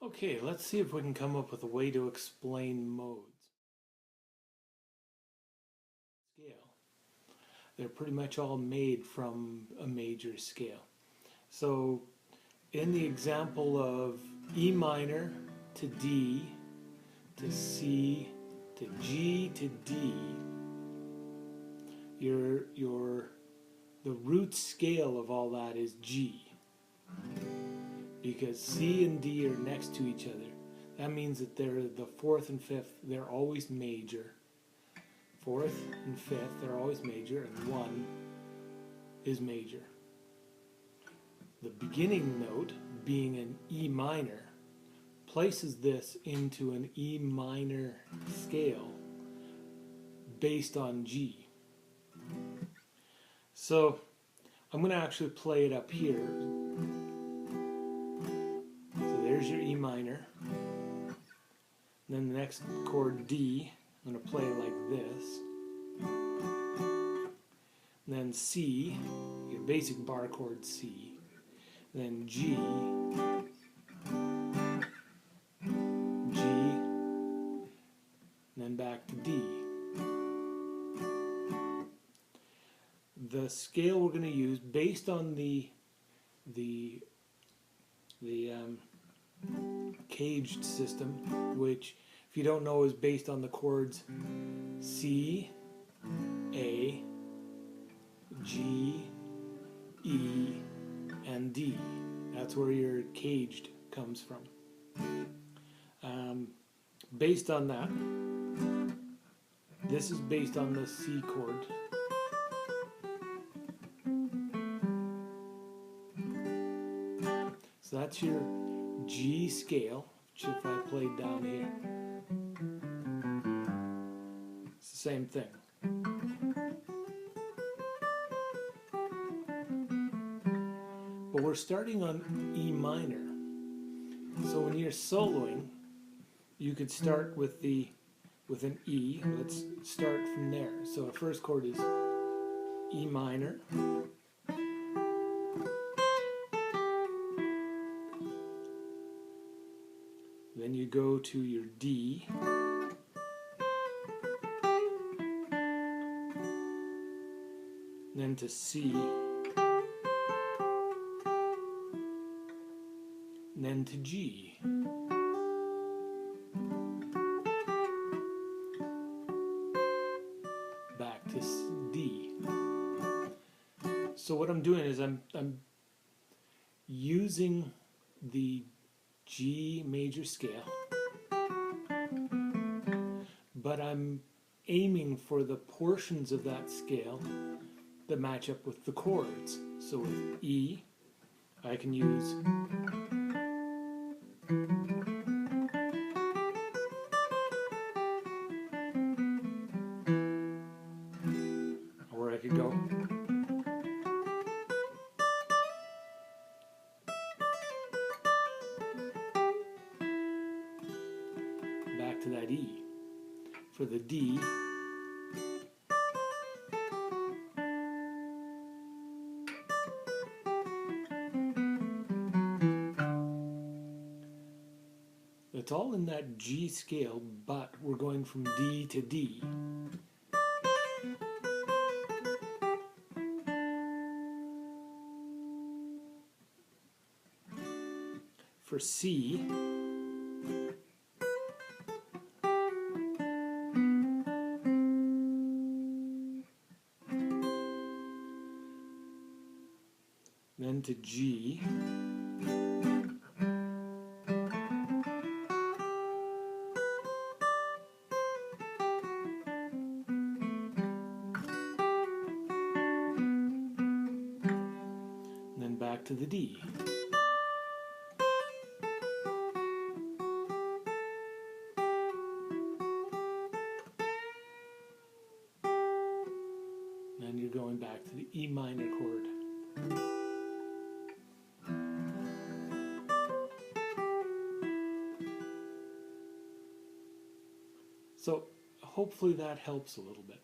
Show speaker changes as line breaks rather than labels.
Okay, let's see if we can come up with a way to explain modes. Scale. They're pretty much all made from a major scale. So in the example of E minor to D to C to G to D, the root scale of all that is G. Because C and D are next to each other. That means that they're the fourth and fifth, they're always major. Fourth and fifth, they're always major, and one is major. The beginning note, being an E minor, places this into an E minor scale based on G. So I'm going to actually play it up here. There's your E minor. And then the next chord D, I'm going to play like this. And then C, your basic bar chord C. And then G, and then back to D. The scale we're going to use based on the caged system, which, if you don't know, is based on the chords C, A, G, E, and D. That's where your caged comes from. Based on that, this is based on the C chord. So that's your G scale, which if I played down here, it's the same thing. But we're starting on E minor. So when you're soloing, you could start with an E. Let's start from there. So our first chord is E minor. Then you go to your D, then to C, and then to G. Back to D. So what I'm doing is I'm using the G major scale, but I'm aiming for the portions of that scale that match up with the chords. So with E, I can use or I could go back to that E. For the D, it's all in that G scale, but we're going from D to D. For C, then to G, and then back to the D. Then you're going back to the E minor chord. So hopefully that helps a little bit.